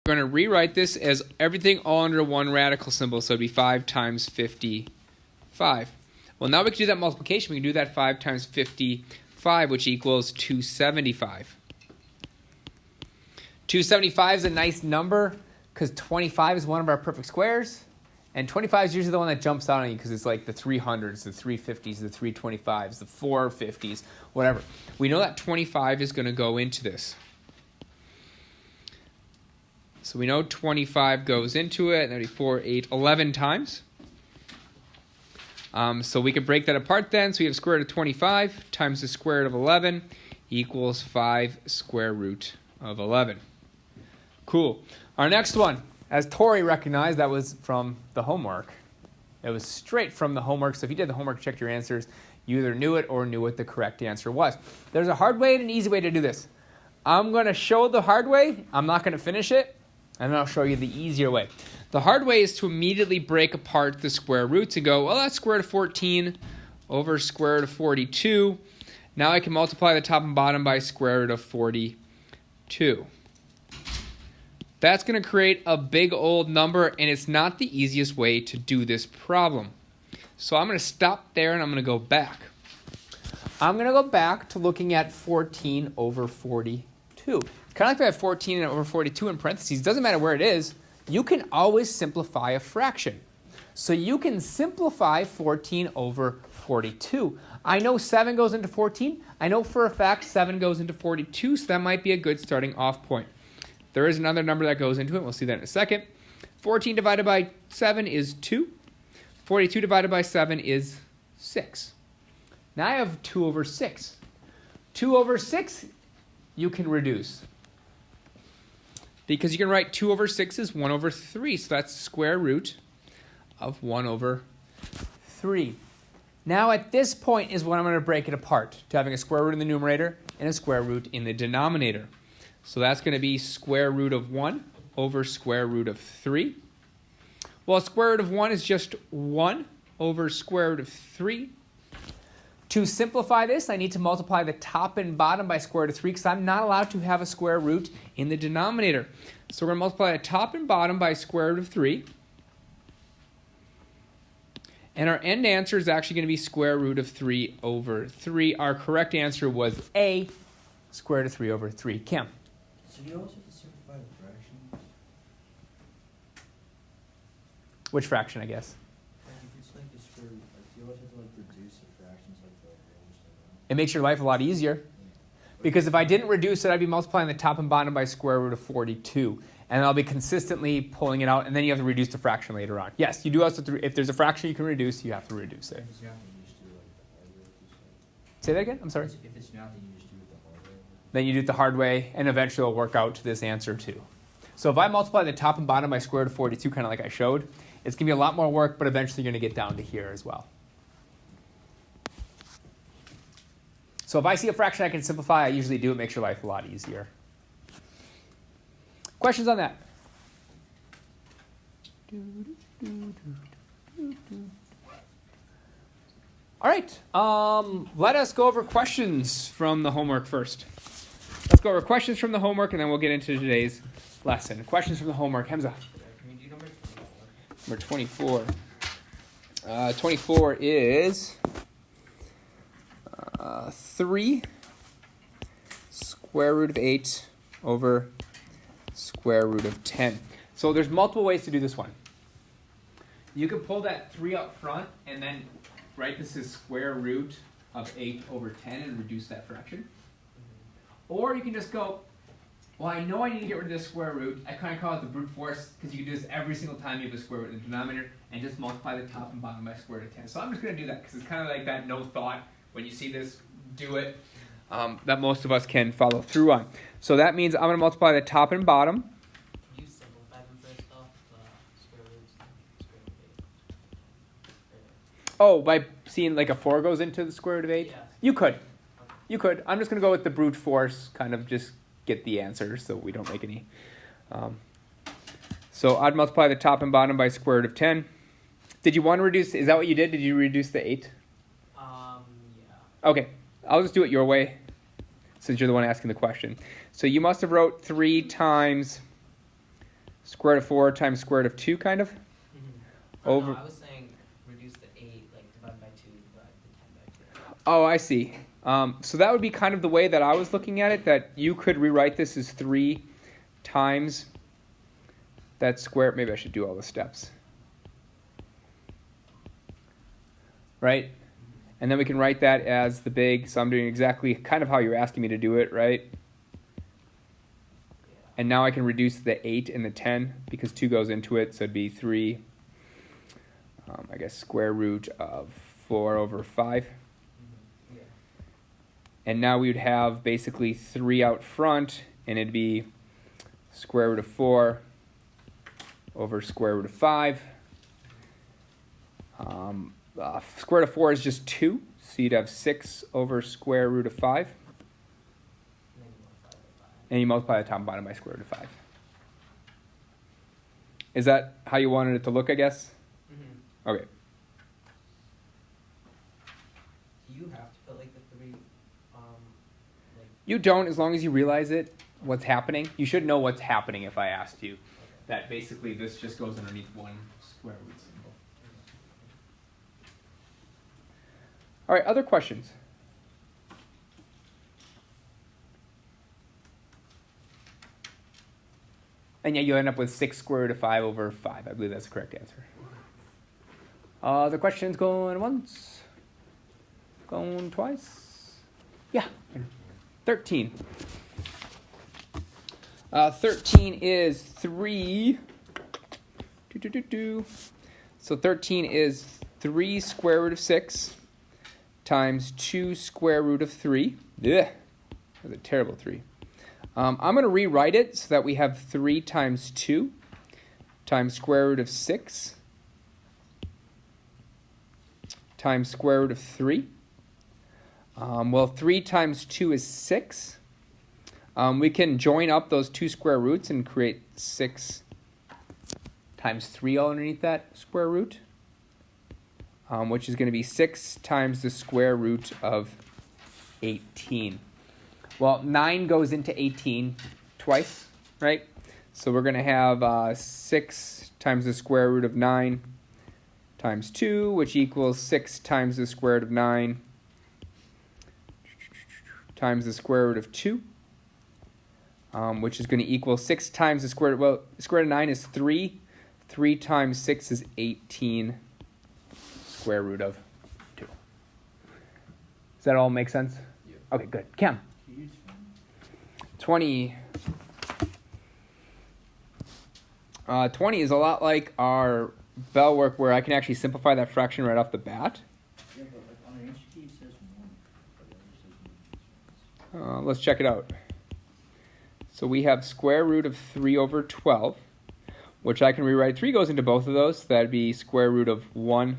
We're going to rewrite this as everything all under one radical symbol, so it'd be 5 times 55. Well, now we can do that multiplication. We can do that 5 times 55, which equals 275. 275 is a nice number because 25 is one of our perfect squares. And 25 is usually the one that jumps out on you because it's like the 300s, the 350s, the 325s, the 450s, whatever. We know that 25 is going to go into this. So we know 25 goes into it, and that'd be 4, 8, 11 times. So we could break that apart then. So we have square root of 25 times the square root of 11 equals 5 square root of 11. Cool. Our next one, as Tori recognized, that was from the homework. It was straight from the homework. So if you did the homework, checked your answers, you either knew it or knew what the correct answer was. There's a hard way and an easy way to do this. I'm going to show the hard way. I'm not going to finish it. And then I'll show you the easier way. The hard way is to immediately break apart the square roots and go, well, that's square root of 14 over square root of 42. Now I can multiply the top and bottom by square root of 42. That's going to create a big old number, and it's not the easiest way to do this problem. So I'm going to stop there, and I'm going to go back. I'm going to go back to looking at 14 over 42. Kind of like if I have 14 over 42 in parentheses, doesn't matter where it is, you can always simplify a fraction. So you can simplify 14 over 42. I know 7 goes into 14. I know for a fact 7 goes into 42, so that might be a good starting off point. There is another number that goes into it. We'll see that in a second. 14 divided by 7 is 2. 42 divided by 7 is 6. Now I have 2 over 6. 2 over 6 you can reduce. Because you can write 2 over 6 is 1 over 3. So that's the square root of 1 over 3. Now at this point is when I'm going to break it apart to having a square root in the numerator and a square root in the denominator. So that's going to be square root of 1 over square root of 3. Well, square root of 1 is just 1 over square root of 3. To simplify this, I need to multiply the top and bottom by square root of 3 because I'm not allowed to have a square root in the denominator. So we're going to multiply the top and bottom by square root of 3. And our end answer is actually going to be square root of 3 over 3. Our correct answer was A, square root of 3 over 3. Cam? So you always have to simplify the fraction? Which fraction, I guess? It's like the square root. Like, you always have to reduce the fractions like the It makes your life a lot easier. Because if I didn't reduce it, I'd be multiplying the top and bottom by square root of 42. And I'll be consistently pulling it out, and then you have to reduce the fraction later on. Yes, you do have to, if there's a fraction you can reduce, you have to reduce it. Say that again? I'm sorry? If it's nothing, you just do it the hard way. Then you do it the hard way, and eventually it'll work out to this answer too. So if I multiply the top and bottom by square root of 42, kind of like I showed, it's going to be a lot more work, but eventually you're going to get down to here as well. So if I see a fraction I can simplify, I usually do. It makes your life a lot easier. Questions on that? All right. Let us go over questions from the homework first. Let's go over questions from the homework, and then we'll get into today's lesson. Questions from the homework. Hamza. Can you do Number 24. 24 is 3 square root of 8 over square root of 10. So there's multiple ways to do this one. You can pull that 3 up front and then write this as square root of 8 over 10 and reduce that fraction. Or you can just go, well, I know I need to get rid of this square root. I kind of call it the brute force because you can do this every single time you have a square root in the denominator and just multiply the top and bottom by square root of 10. So I'm just going to do that because it's kind of like that no thought. When you see this, do it. That most of us can follow through on. So that means I'm going to multiply the top and bottom. Can you simplify them first off, square roots and square root of 8? Oh, by seeing like a 4 goes into the square root of 8? Yes. You could. Okay. You could. I'm just going to go with the brute force, kind of just get the answer so we don't make any. So I'd multiply the top and bottom by square root of 10. Did you want to reduce, is that what you did? Did you reduce the 8? Yeah. Okay, I'll just do it your way since you're the one asking the question. So you must have wrote 3 times Square root of 4 times square root of 2, kind of. Over. No, I was saying reduce the 8, like divide by 2, divide the 10 by 2. Oh, I see. So that would be kind of the way that I was looking at it, that you could rewrite this as 3 times that square. Maybe I should do all the steps. Right? And then we can write that as the big, so I'm doing exactly kind of how you're asking me to do it, right? And now I can reduce the 8 and the 10 because 2 goes into it, so it'd be 3, I guess, square root of 4 over 5. Yeah. And now we would have basically 3 out front, and it'd be square root of 4 over square root of 5. Square root of 4 is just 2, so you'd have 6 over square root of 5. And you multiply the top and bottom by square root of 5. Is that how you wanted it to look, I guess? Mm-hmm. Okay. Do you have to put like the 3, like? You don't, as long as you realize it, what's happening. You should know what's happening if I asked you. That basically this just goes underneath one square root symbol. All right, other questions? And yeah, you end up with 6 square root of 5 over 5. I believe that's the correct answer. The questions going once? Going twice? Yeah. 13. 13 is 3. So 13 is 3 square root of 6 times 2 square root of 3. Yeah, that's a terrible 3. I'm going to rewrite it so that we have 3 times 2 times square root of 6 times square root of 3. Well, 3 times 2 is 6. We can join up those 2 square roots and create 6 times 3 all underneath that square root, which is going to be 6 times the square root of 18. Well, 9 goes into 18 twice, right? So we're going to have 6 times the square root of 9 times 2, which equals 6 times the square root of 9 times the square root of 2, which is going to equal 6 times the square root. Well, the square root of 9 is 3. 3 times 6 is 18 square root of 2. Does that all make sense? Yeah. Okay, good. Cam. 20. 20 is a lot like our Bell work where I can actually simplify that fraction right off the bat. Yeah, but like on the answer key it says 1, but the other says 1. Let's check it out. So we have square root of 3 over 12, which I can rewrite. 3 goes into both of those. So that'd be square root of 1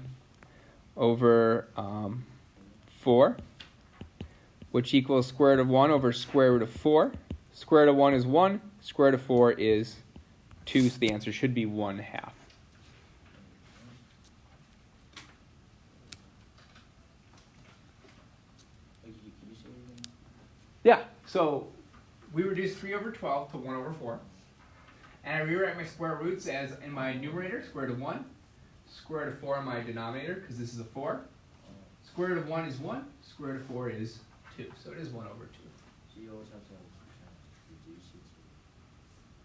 over 4, which equals square root of 1 over square root of 4. Square root of 1 is 1. Square root of 4 is 2. So the answer should be 1/2. Can you say it again? Yeah, so we reduced 3 over 12 to 1 over 4. And I rewrite my square roots as in my numerator, square root of 1. Square root of 4 in my denominator, because this is a 4. Square root of 1 is 1. Square root of 4 is 2. So it is 1 over 2. So you always have to reduce it.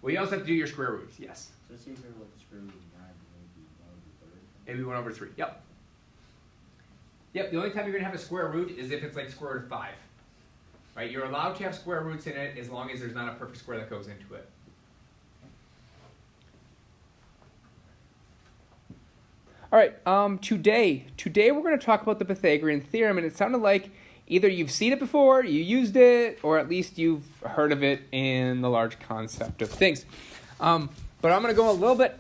Well, you also have to do your square roots, yes. So let's say if you're like the square root of 9, maybe 1 over 3. Maybe 1 over 3. Yep. Yep, the only time you're going to have a square root is if it's like square root of 5. Right? You're allowed to have square roots in it as long as there's not a perfect square that goes into it. All right, today we're going to talk about the Pythagorean theorem, and it sounded like either you've seen it before, you used it, or at least you've heard of it in the large concept of things. But I'm going to go a little bit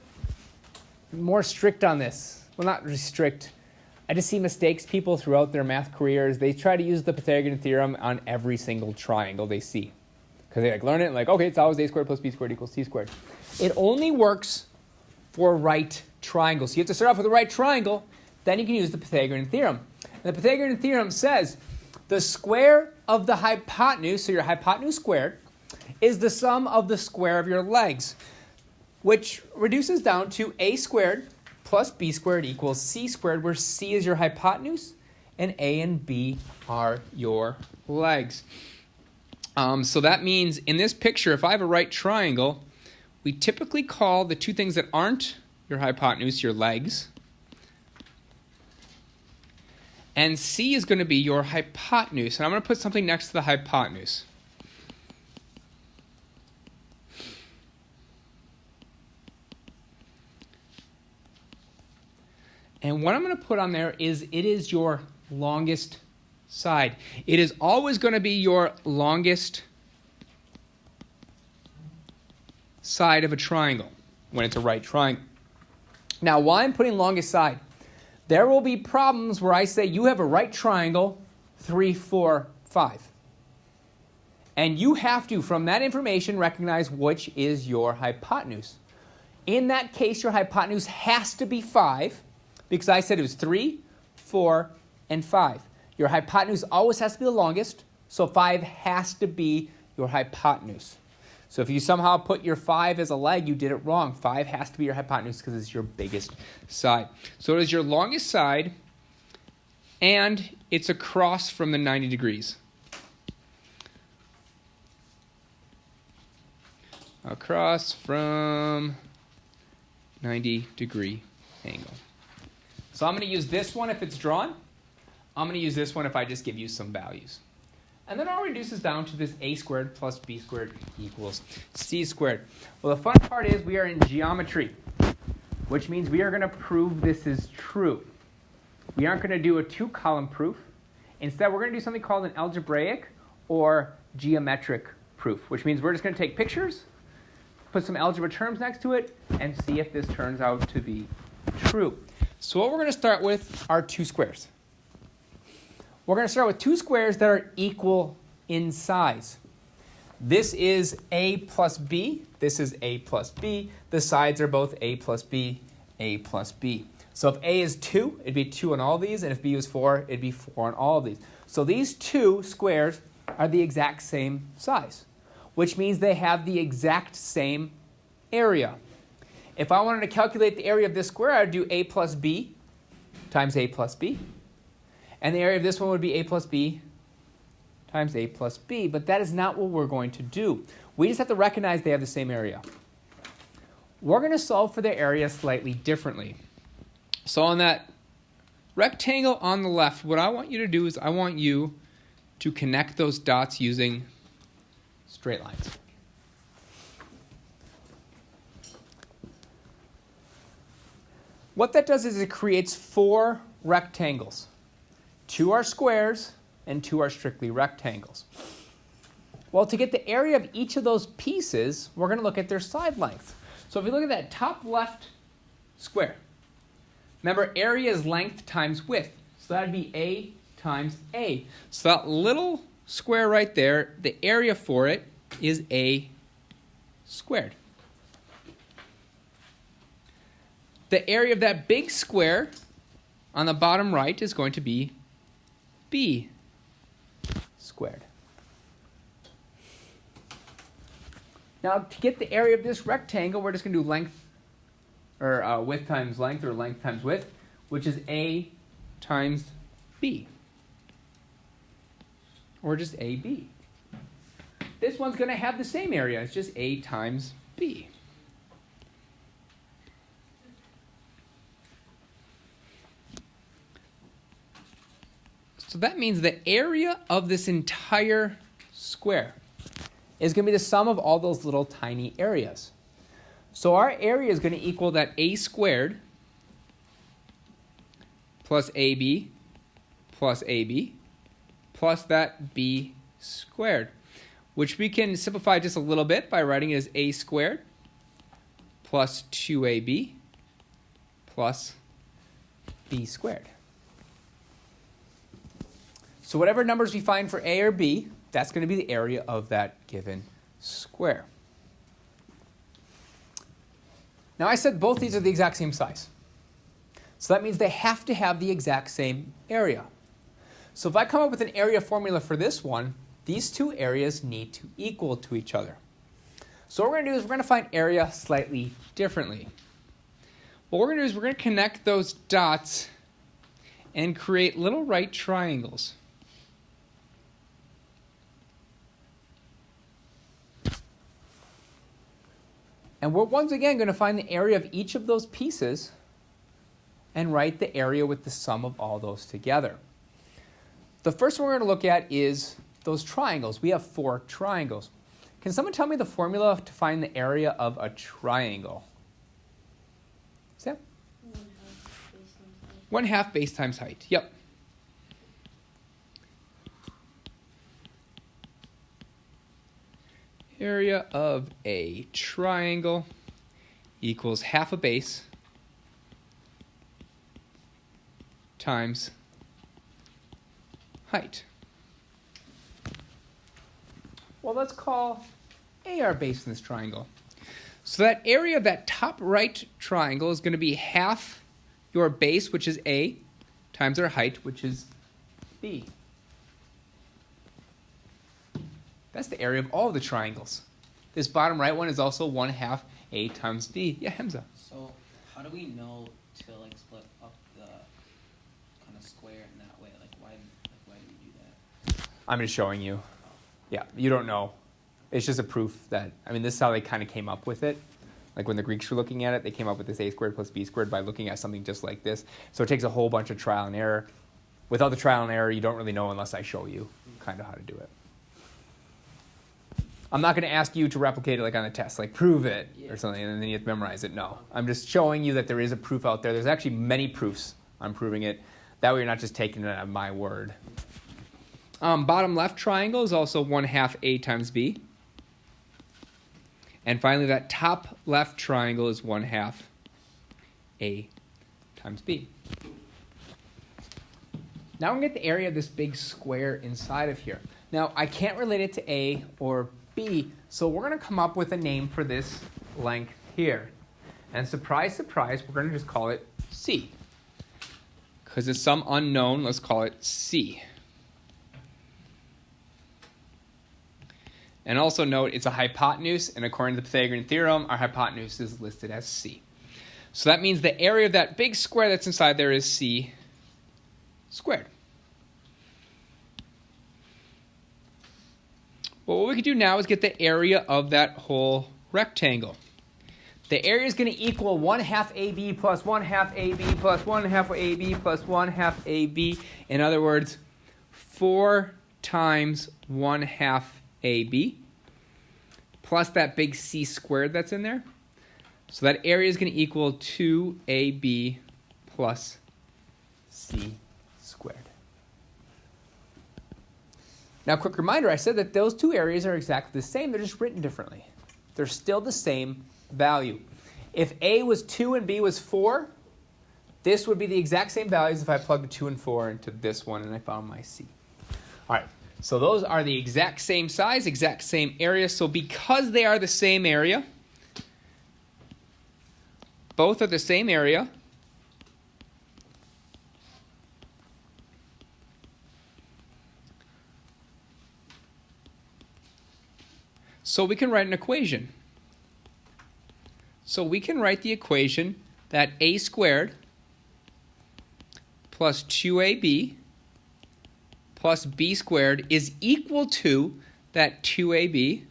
more strict on this. Well, not really strict. I just see mistakes people throughout their math careers. They try to use the Pythagorean theorem on every single triangle they see. Because they learn it and okay, it's always a squared plus b squared equals c squared. It only works for right triangles. So you have to start off with a right triangle, then you can use the Pythagorean theorem. And the Pythagorean theorem says the square of the hypotenuse, so your hypotenuse squared, is the sum of the square of your legs. which reduces down to a squared plus b squared equals c squared, where c is your hypotenuse and a and b are your legs. So that means in this picture, if I have a right triangle, we typically call the two things that aren't your hypotenuse your legs. And C is going to be your hypotenuse. And I'm going to put something next to the hypotenuse. And what I'm going to put on there is it is your longest side. It is always going to be your longest side of a triangle when it's a right triangle. Now, why I'm putting longest side? There will be problems where I say you have a right triangle, 3, 4, 5. And you have to, from that information, recognize which is your hypotenuse. In that case, your hypotenuse has to be 5, because I said it was 3, 4, and 5. Your hypotenuse always has to be the longest, so 5 has to be your hypotenuse. So if you somehow put your 5 as a leg, you did it wrong. 5 has to be your hypotenuse because it's your biggest side. So it is your longest side, and it's across from the 90 degrees. Across from 90-degree angle. So I'm going to use this one if it's drawn. I'm going to use this one if I just give you some values. And then it all reduces down to this a squared plus b squared equals c squared. Well, the fun part is we are in geometry, which means we are going to prove this is true. We aren't going to do a 2-column proof. Instead, we're going to do something called an algebraic or geometric proof, which means we're just going to take pictures, put some algebra terms next to it, and see if this turns out to be true. So what we're going to start with are 2 squares. We're going to start with 2 squares that are equal in size. This is a plus b. This is a plus b. The sides are both a plus b, a plus b. So if a is 2, it'd be 2 on all these, and if b was 4, it'd be 4 on all of these. So these 2 squares are the exact same size, which means they have the exact same area. If I wanted to calculate the area of this square, I'd do a plus b times a plus b. And the area of this one would be a plus b times a plus b. But that is not what we're going to do. We just have to recognize they have the same area. We're going to solve for their area slightly differently. So on that rectangle on the left, what I want you to do is I want you to connect those dots using straight lines. What that does is it creates 4 rectangles. 2 are squares, and 2 are strictly rectangles. Well, to get the area of each of those pieces, we're going to look at their side length. So if you look at that top left square, remember area is length times width. So that would be a times a. So that little square right there, the area for it is a squared. The area of that big square on the bottom right is going to be b squared. Now, to get the area of this rectangle, we're just going to do length, or width times length, or length times width, which is a times b, or just ab. This one's going to have the same area. It's just a times b. So that means the area of this entire square is going to be the sum of all those little tiny areas. So our area is going to equal that a squared plus ab plus ab plus that b squared, which we can simplify just a little bit by writing it as a squared plus 2ab plus b squared. So whatever numbers we find for a or b, that's going to be the area of that given square. Now I said both these are the exact same size. So that means they have to have the exact same area. So if I come up with an area formula for this one, these two areas need to equal to each other. So what we're going to do is we're going to find area slightly differently. What we're going to do is we're going to connect those dots and create little right triangles. And we're once again going to find the area of each of those pieces and write the area with the sum of all those together. The first one we're going to look at is those triangles. We have 4 triangles. Can someone tell me the formula to find the area of a triangle? Sam? 1/2 base times height. Yep. Area of a triangle equals half a base times height. Well, let's call A our base in this triangle. So that area of that top right triangle is going to be half your base, which is A, times our height, which is B. That's the area of all of the triangles. This bottom right one is also 1/2 A times B. Yeah, Hamza. So how do we know to like split up the kind of square in that way? Like why do we do that? I'm just showing you. Yeah, you don't know. It's just a proof that, I mean, this is how they kind of came up with it. Like when the Greeks were looking at it, they came up with this A squared plus B squared by looking at something just like this. So it takes a whole bunch of trial and error. Without the trial and error, you don't really know unless I show you kind of how to do it. I'm not going to ask you to replicate it like on a test, like prove it or something, and then you have to memorize it. No. I'm just showing you that there is a proof out there. There's actually many proofs on proving it. That way you're not just taking it at my word. Bottom left triangle is also 1/2 A times B. And finally, that top left triangle is 1/2 A times B. Now we're going to get the area of this big square inside of here. Now, I can't relate it to A or B, so we're going to come up with a name for this length here. And surprise, surprise, we're going to just call it C. Because it's some unknown, let's call it C. And also note, it's a hypotenuse, and according to the Pythagorean theorem, our hypotenuse is listed as C. So that means the area of that big square that's inside there is C squared. Well, what we can do now is get the area of that whole rectangle. The area is going to equal 1/2 AB plus 1/2 AB plus 1/2 AB plus 1/2 AB. In other words, 4 times 1/2 AB plus that big C squared that's in there. So that area is going to equal 2AB plus C squared. Now, quick reminder, I said that those two areas are exactly the same. They're just written differently. They're still the same value. If A was 2 and B was 4, this would be the exact same values if I plugged the 2 and 4 into this one and I found my C. All right, so those are the exact same size, exact same area. So because they are the same area, both are the same area, so we can write an equation. So we can write the equation that A squared plus 2AB plus B squared is equal to that 2AB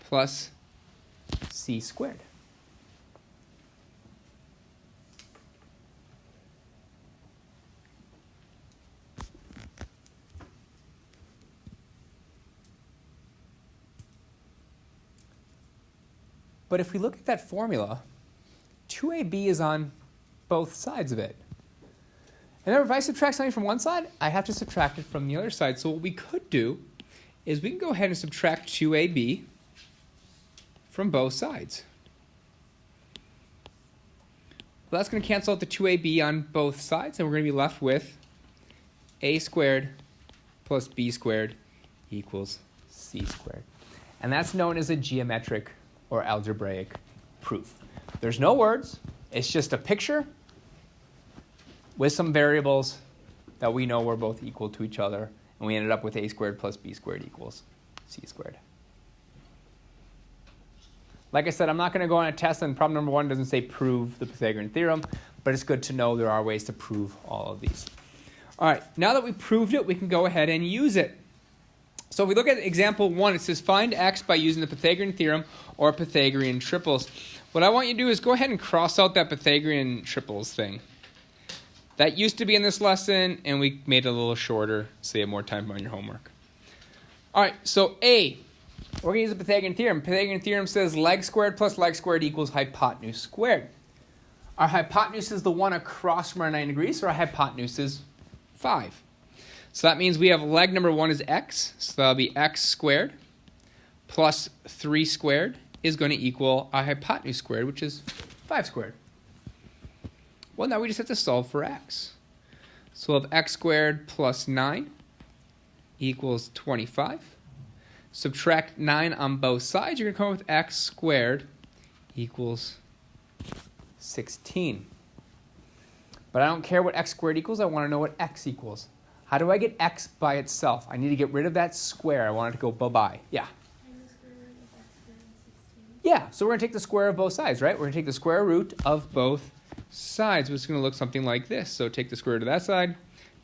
plus C squared. But if we look at that formula, 2AB is on both sides of it. And then if I subtract something from one side, I have to subtract it from the other side. So what we could do is we can go ahead and subtract 2AB from both sides. Well, that's going to cancel out the 2AB on both sides, and we're going to be left with A squared plus B squared equals C squared. And that's known as a geometric or algebraic proof. There's no words. It's just a picture with some variables that we know were both equal to each other, and we ended up with A squared plus B squared equals C squared. Like I said, I'm not going to go on a test, and problem number 1 doesn't say prove the Pythagorean theorem, but it's good to know there are ways to prove all of these. All right, now that we proved it, we can go ahead and use it. So if we look at example 1, it says find x by using the Pythagorean theorem or Pythagorean triples. What I want you to do is go ahead and cross out that Pythagorean triples thing. That used to be in this lesson, and we made it a little shorter so you have more time on your homework. All right, so A, we're going to use the Pythagorean theorem. Pythagorean theorem says leg squared plus leg squared equals hypotenuse squared. Our hypotenuse is the one across from our 90 degrees, so our hypotenuse is 5. So that means we have leg number 1 is x, so that'll be x squared plus 3 squared is going to equal our hypotenuse squared, which is 5 squared. Well, now we just have to solve for x. So we'll have x squared plus 9 equals 25. Subtract 9 on both sides. You're going to come up with x squared equals 16. But I don't care what x squared equals. I want to know what x equals. How do I get x by itself? I need to get rid of that square. I want it to go bye-bye. Yeah. Yeah, so we're going to take the square of both sides, right? We're going to take the square root of both sides, which is going to look something like this. So take the square root of that side,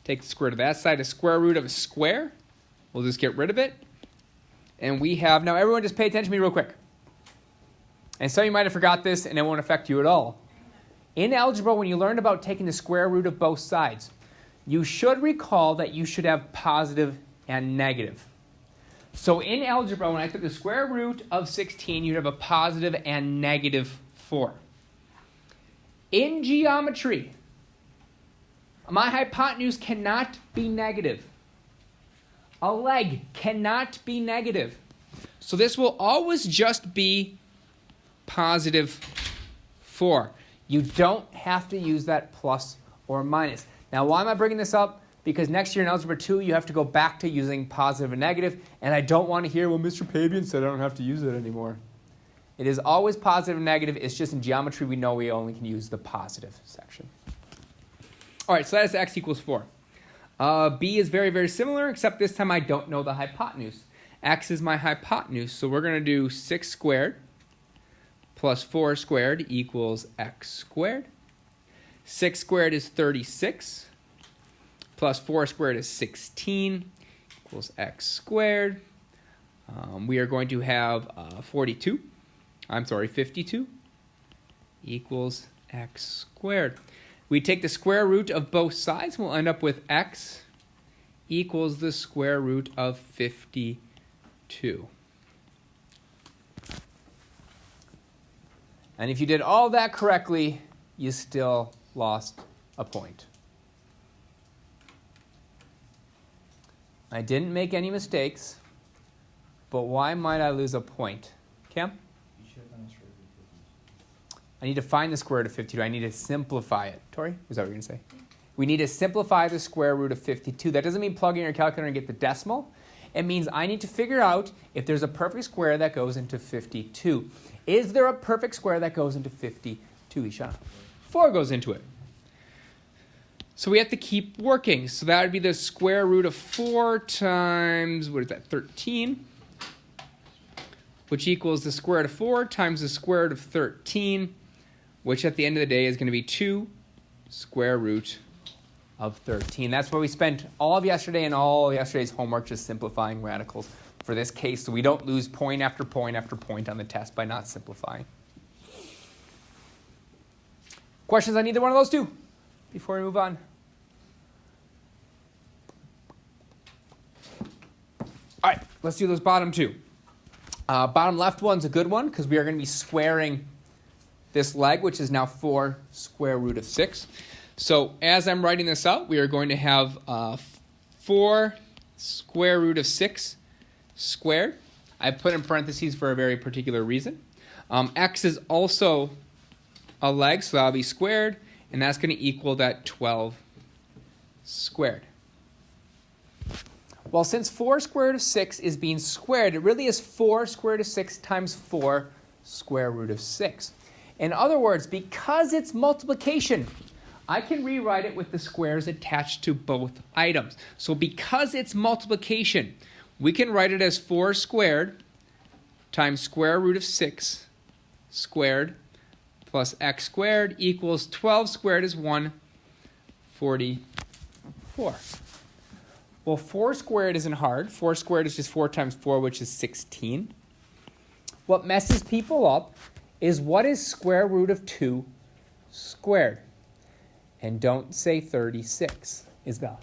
take the square root of that side, a square root of a square. We'll just get rid of it. And we have, now everyone just pay attention to me real quick. And some of you might have forgot this, and it won't affect you at all. In algebra, when you learned about taking the square root of both sides, you should recall that you should have positive and negative. So in algebra, when I took the square root of 16, you'd have a positive and negative 4. In geometry, my hypotenuse cannot be negative. A leg cannot be negative. So this will always just be positive 4. You don't have to use that plus or minus. Now, why am I bringing this up? Because next year in Algebra 2, you have to go back to using positive and negative, and I don't want to hear, well, Mr. Pabian said I don't have to use it anymore. It is always positive and negative. It's just in geometry we know we only can use the positive section. All right, so that is x equals 4. B is very, very similar, except this time I don't know the hypotenuse. X is my hypotenuse, so we're going to do 6 squared plus 4 squared equals x squared. 6 squared is 36, plus 4 squared is 16, equals x squared. We are going to have 52 equals x squared. We take the square root of both sides, and we'll end up with x equals the square root of 52. And if you did all that correctly, you still lost a point. I didn't make any mistakes, but why might I lose a point? Cam? You should have done square root of 52. I need to find the square root of 52. I need to simplify it. Tori, is that what you're going to say? We need to simplify the square root of 52. That doesn't mean plug in your calculator and get the decimal. It means I need to figure out if there's a perfect square that goes into 52. Is there a perfect square that goes into 52, Ishana? 4 goes into it. So we have to keep working. So that would be the square root of 4 times, what is that, 13, which equals the square root of 4 times the square root of 13, which at the end of the day is going to be 2 square root of 13. That's why we spent all of yesterday and all of yesterday's homework just simplifying radicals for this case, so we don't lose point after point after point on the test by not simplifying. Questions on either one of those two before we move on? All right, let's do those bottom two. Bottom left one's a good one because we are going to be squaring this leg, which is now 4 square root of 6. So as I'm writing this out, we are going to have 4 square root of 6 squared. I put in parentheses for a very particular reason. X is also a leg, so that'll be squared, and that's going to equal that 12 squared. Well, since 4 square root of 6 is being squared, it really is 4 square root of 6 times 4 square root of 6. In other words, because it's multiplication, I can rewrite it with the squares attached to both items. So because it's multiplication, we can write it as 4 squared times square root of 6 squared plus x squared equals 12 squared is 144. Well, 4 squared isn't hard. 4 squared is just 4 times 4, which is 16. What messes people up is what is square root of 2 squared? And don't say 36, Isabel.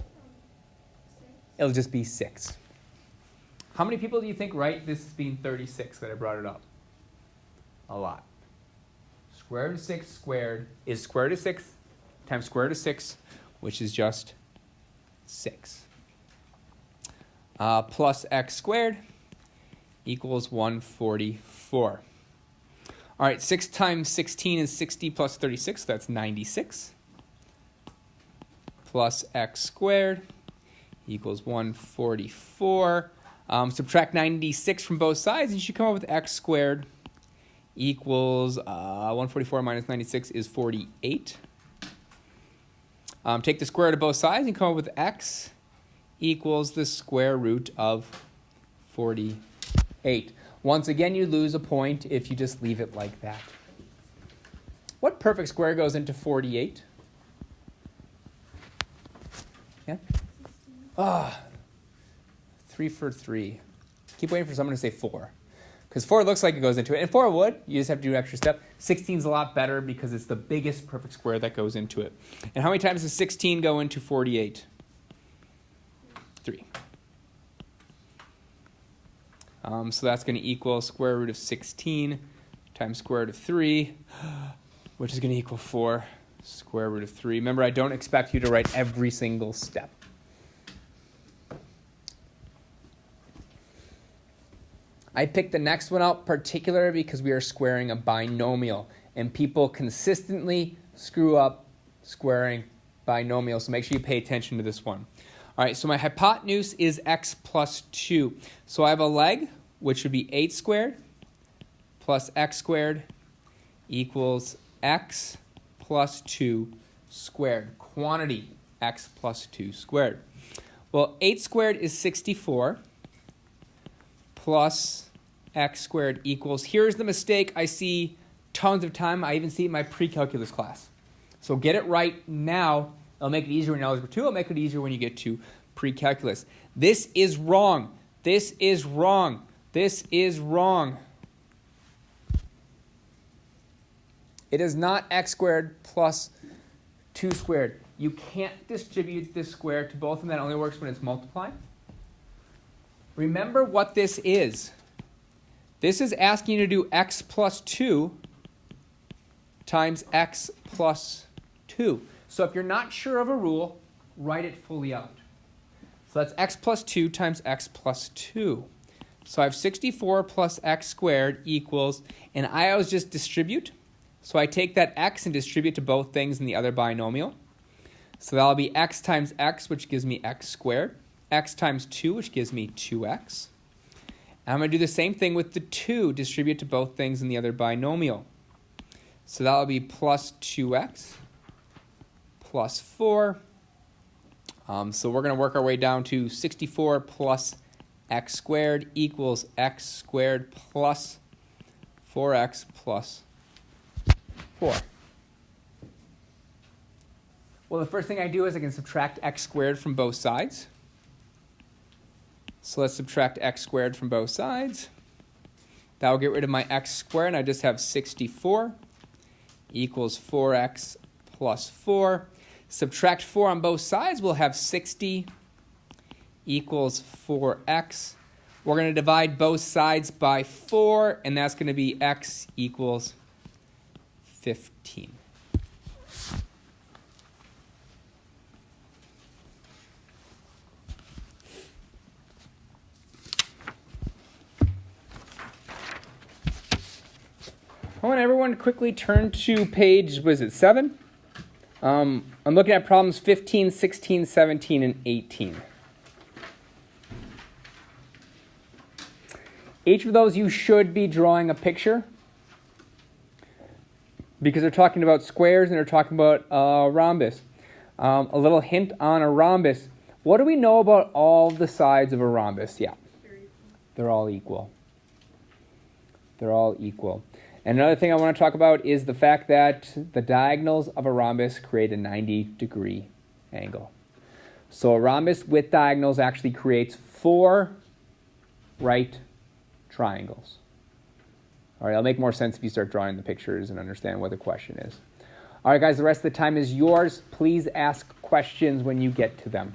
It'll just be 6. How many people do you think write this as being 36 that I brought it up? A lot. Square root of 6 squared is square root of 6 times square root of 6, which is just 6. Plus x squared equals 144. All right, 6 times 16 is 60 plus 36, that's 96. Plus x squared equals 144. Subtract 96 from both sides, and you should come up with x squared equals 144 minus 96 is 48. Take the square root of both sides and come up with x equals the square root of 48. Once again, you lose a point if you just leave it like that. What perfect square goes into 48? Yeah? 3 for 3. Keep waiting for someone to say 4. Because 4 looks like it goes into it. And 4 would. You just have to do an extra step. 16 is a lot better because it's the biggest perfect square that goes into it. And how many times does 16 go into 48? 3. So that's going to equal square root of 16 times square root of 3, which is going to equal 4 square root of 3. Remember, I don't expect you to write every single step. I picked the next one out particularly because we are squaring a binomial, and people consistently screw up squaring binomials, so make sure you pay attention to this one. All right, so my hypotenuse is x plus 2. So I have a leg, which would be 8 squared plus x squared equals x plus 2 squared. Quantity, x plus 2 squared. Well, 8 squared is 64 plus x squared equals, here's the mistake I see tons of time. I even see it in my pre-calculus class. So get it right now. It'll make it easier in Algebra 2. It'll make it easier when you get to pre-calculus. This is wrong. This is wrong. This is wrong. It is not x squared plus 2 squared. You can't distribute this square to both of them. That only works when it's multiplied. Remember what this is. This is asking you to do x plus 2 times x plus 2. So if you're not sure of a rule, write it fully out. So that's x plus 2 times x plus 2. So I have 64 plus x squared equals, and I always just distribute. So I take that x and distribute to both things in the other binomial. So that'll be x times x, which gives me x squared. X times 2, which gives me 2x. And I'm going to do the same thing with the 2, distribute to both things in the other binomial. So that'll be plus 2x plus 4. So we're going to work our way down to 64 plus x squared equals x squared plus 4x plus 4. Well, the first thing I do is I can subtract x squared from both sides. So let's subtract x squared from both sides. That will get rid of my x squared, and I just have 64 equals 4x plus 4. Subtract 4 on both sides, we'll have 60 equals 4x. We're going to divide both sides by 4, and that's going to be x equals 15. I want everyone to quickly turn to page, was it 7? I'm looking at problems 15, 16, 17, and 18. Each of those you should be drawing a picture because they're talking about squares and they're talking about a rhombus. A little hint on a rhombus. What do we know about all the sides of a rhombus? Yeah, they're all equal. They're all equal. And another thing I want to talk about is the fact that the diagonals of a rhombus create a 90-degree angle. So a rhombus with diagonals actually creates 4 right triangles. All right, it'll make more sense if you start drawing the pictures and understand what the question is. All right, guys, the rest of the time is yours. Please ask questions when you get to them.